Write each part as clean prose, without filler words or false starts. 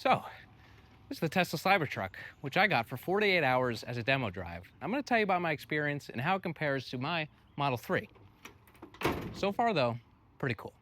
So, this is the Tesla Cybertruck, which I got for 48 hours as a demo drive. I'm going to tell you about my experience and how it compares to my Model 3. So far, though, pretty cool.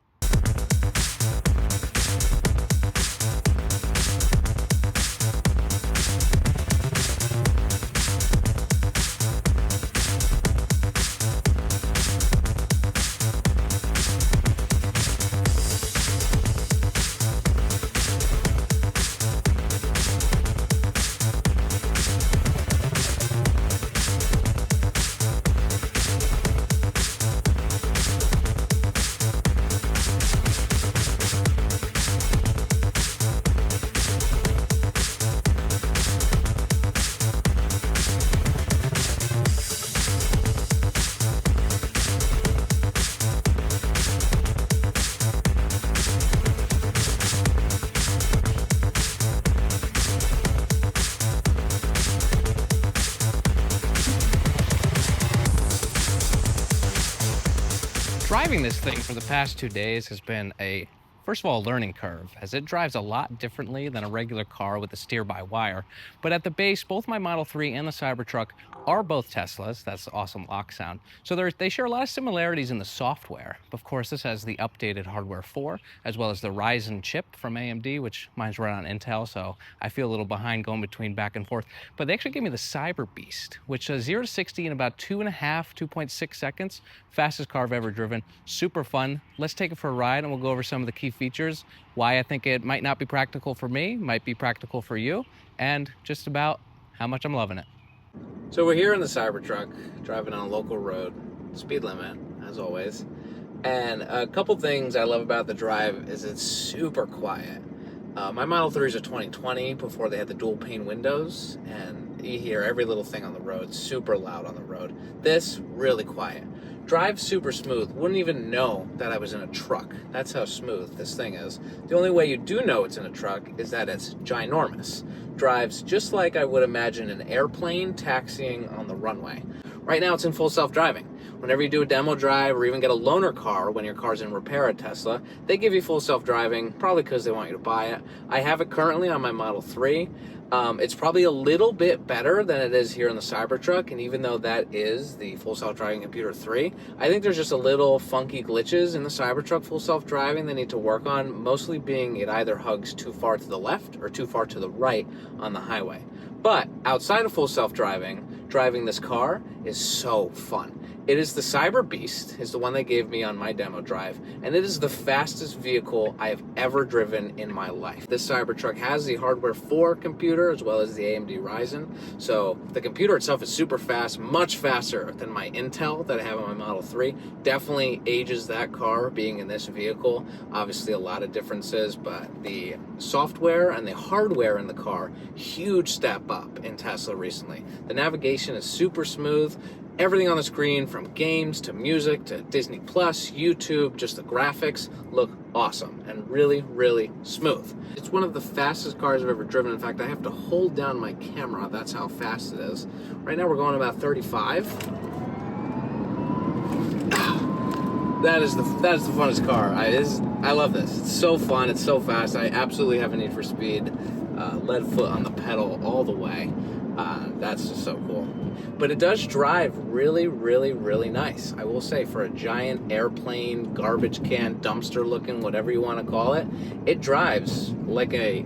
Driving this thing for the past 2 days has been first of all, a learning curve, as it drives a lot differently than a regular car with a steer-by-wire. But at the base, both my Model 3 and the Cybertruck are both Teslas. That's the awesome lock sound. So they share a lot of similarities in the software. Of course, this has the updated hardware 4, as well as the Ryzen chip from AMD, which mine's run on Intel, so I feel a little behind going between back and forth. But they actually gave me the Cyberbeast, which is 0 to 60 in about 2.6 seconds. Fastest car I've ever driven. Super fun. Let's take it for a ride, and we'll go over some of the key features, why I think it might not be practical for me, might be practical for you, and just about how much I'm loving it. So we're here in the Cybertruck, driving on a local road, speed limit, as always. And a couple things I love about the drive is it's super quiet. My Model 3 is a 2020 before they had the dual pane windows, and you hear every little thing on the road, super loud on the road. This, really quiet. Drives super smooth. Wouldn't even know that I was in a truck. That's how smooth this thing is. The only way you do know it's in a truck is that it's ginormous. Drives just like I would imagine an airplane taxiing on the runway. Right now it's in full self-driving. Whenever you do a demo drive or even get a loaner car when your car's in repair at Tesla, they give you full self-driving, probably because they want you to buy it. I have it currently on my Model 3. It's probably a little bit better than it is here in the Cybertruck, and even though that is the full self-driving computer 3, I think there's just a little funky glitches in the Cybertruck full self-driving they need to work on, mostly being it either hugs too far to the left or too far to the right on the highway. But outside of full self-driving, driving this car is so fun. It is the Cyberbeast, is the one they gave me on my demo drive, and it is the fastest vehicle I have ever driven in my life. This Cybertruck has the hardware 4 computer as well as the AMD Ryzen, so the computer itself is super fast, much faster than my Intel that I have on my Model 3. Definitely ages that car being in this vehicle. Obviously a lot of differences, but the software and the hardware in the car, huge step up in Tesla recently. The navigation is super smooth. Everything on the screen, from games to music to Disney Plus, YouTube, just the graphics look awesome and really, really smooth. It's one of the fastest cars I've ever driven. In fact, I have to hold down my camera. That's how fast it is. Right now we're going about 35. That is the funnest car. I love this. It's so fun. It's so fast. I absolutely have a need for speed. Lead foot on the pedal all the way. That's just so cool. But it does drive really, really, really nice. I will say, for a giant airplane, garbage can, dumpster looking, whatever you want to call it, it drives like a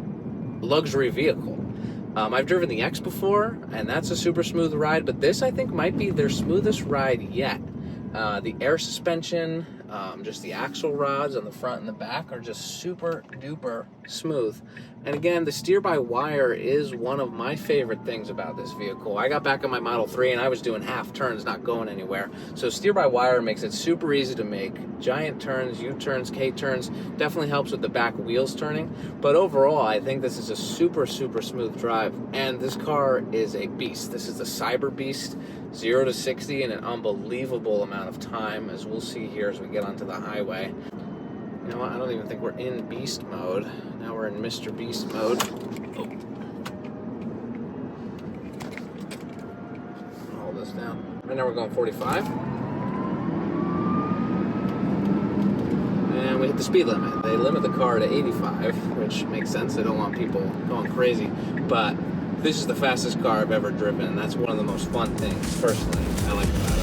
luxury vehicle. I've driven the X before, and that's a super smooth ride, but this I think might be their smoothest ride yet. The air suspension, just the axle rods on the front and the back are just super duper smooth. And again, the steer-by-wire is one of my favorite things about this vehicle. I got back on my Model 3 and I was doing half turns, not going anywhere. So steer-by-wire makes it super easy to make giant turns, U-turns, K-turns. Definitely helps with the back wheels turning. But overall, I think this is a super, super smooth drive. And this car is a beast. This is the Cyberbeast, 0 to 60 in an unbelievable amount of time, as we'll see here as we get onto the highway. You know what? I don't even think we're in Beast mode. Now we're in Mr. Beast mode. Oh. Hold this down. Right now we're going 45. and we hit the speed limit. They limit the car to 85, which makes sense. They don't want people going crazy. But this is the fastest car I've ever driven, and that's one of the most fun things, personally, I like about it.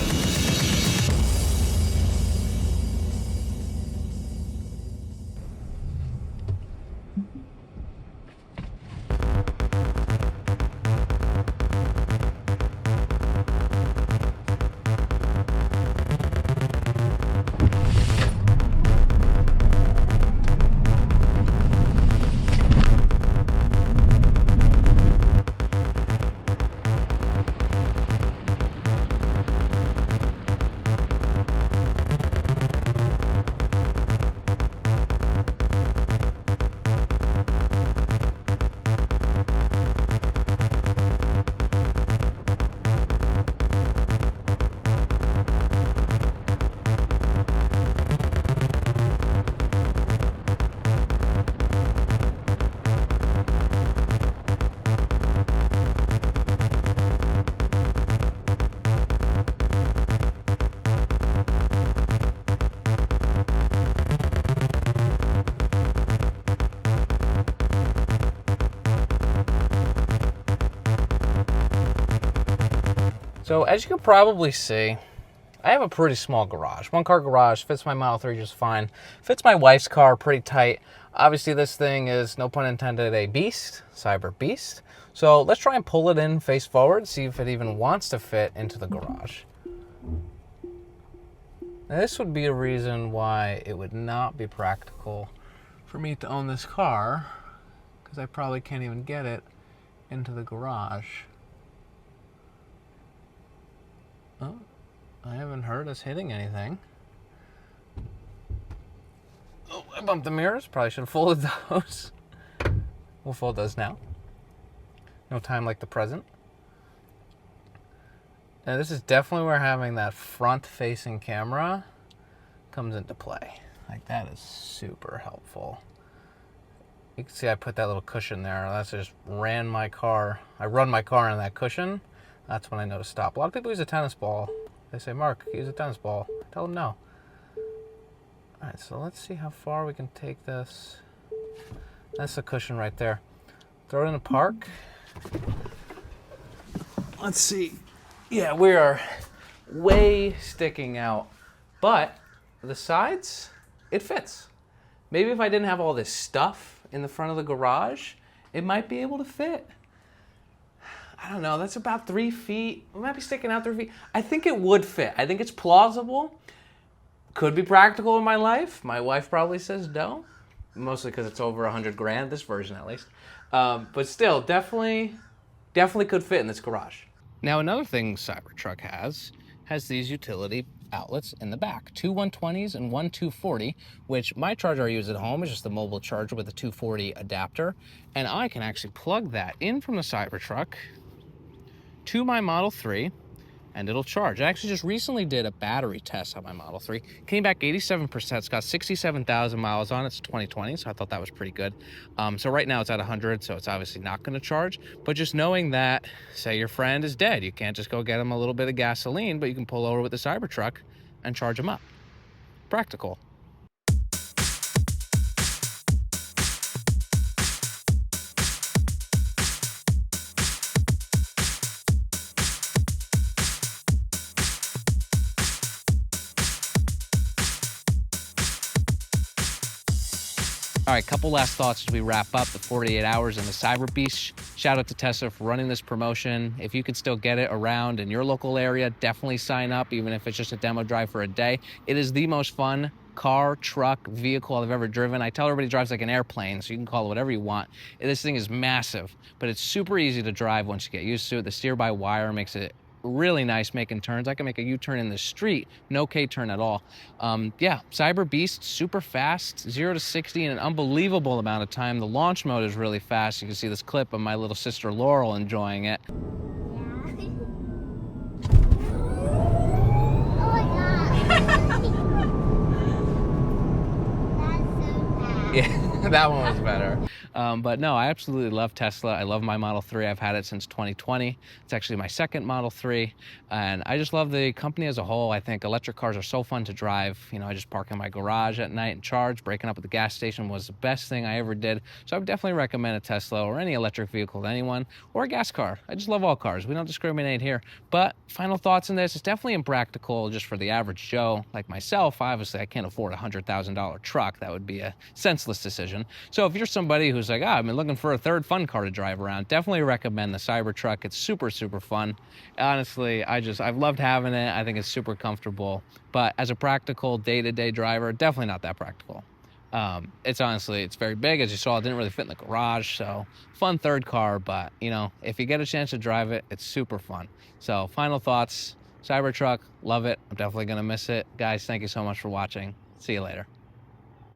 So as you can probably see, I have a pretty small garage. One car garage, fits my Model 3 just fine. Fits my wife's car pretty tight. Obviously this thing is, no pun intended, a beast, Cyberbeast. So let's try and pull it in face forward, see if it even wants to fit into the garage. Now this would be a reason why it would not be practical for me to own this car, because I probably can't even get it into the garage. Oh, I haven't heard us hitting anything. Oh, I bumped the mirrors. Probably should have folded those. We'll fold those now. No time like the present. Now this is definitely where having that front-facing camera comes into play. Like, that is super helpful. You can see I put that little cushion there. That's just ran my car. I run my car on that cushion. That's when I know to stop. A lot of people use a tennis ball. They say, Mark, use a tennis ball. I tell them no. All right, so let's see how far we can take this. That's the cushion right there. Throw it in the park. Let's see. Yeah, we are way sticking out. But the sides, it fits. Maybe if I didn't have all this stuff in the front of the garage, it might be able to fit. I don't know, that's about 3 feet. It might be sticking out 3 feet. I think it would fit. I think it's plausible. Could be practical in my life. My wife probably says no. Mostly because it's over 100 grand, this version at least. But still, definitely could fit in this garage. Now another thing Cybertruck has these utility outlets in the back. 2 120s and 1 240, which my charger I use at home is just the mobile charger with a 240 adapter. And I can actually plug that in from the Cybertruck to my Model 3, and it'll charge. I actually just recently did a battery test on my Model 3. Came back 87%. It's got 67,000 miles on it. It's 2020, so I thought that was pretty good. So right now it's at 100, so it's obviously not going to charge. But just knowing that, say your friend is dead, you can't just go get him a little bit of gasoline, but you can pull over with the Cybertruck and charge him up. Practical. All right, couple last thoughts as we wrap up the 48 hours in the Cyberbeast. Shout out to Tesla for running this promotion. If you can still get it around in your local area, definitely sign up, even if it's just a demo drive for a day. It is the most fun car, truck, vehicle I've ever driven. I tell everybody it drives like an airplane, so you can call it whatever you want. This thing is massive, but it's super easy to drive once you get used to it. The steer-by-wire makes it really nice making turns. I can make a U-turn in the street, no K-turn at all. Yeah, Cyberbeast, super fast, 0 to 60 in an unbelievable amount of time. The launch mode is really fast. You can see this clip of my little sister Laurel enjoying it. Yeah. Oh my God. That's so fast. Yeah, that one was better. But no, I absolutely love Tesla. I love my Model 3. I've had it since 2020. It's actually my second Model 3. And I just love the company as a whole. I think electric cars are so fun to drive. I just park in my garage at night and charge. Breaking up at the gas station was the best thing I ever did. So I would definitely recommend a Tesla or any electric vehicle to anyone, or a gas car. I just love all cars. We don't discriminate here. But final thoughts on this, it's definitely impractical just for the average Joe like myself. Obviously, I can't afford a $100,000 truck. That would be a senseless decision. So if you're somebody who's like, I've been looking for a third fun car to drive around, definitely recommend the Cybertruck. It's super, super fun. Honestly, I've loved having it. I think it's super comfortable. But as a practical day-to-day driver, definitely not that practical. It's very big. As you saw, it didn't really fit in the garage. So fun third car, but if you get a chance to drive it, it's super fun. So final thoughts, Cybertruck, love it. I'm definitely going to miss it. Guys, thank you so much for watching. See you later.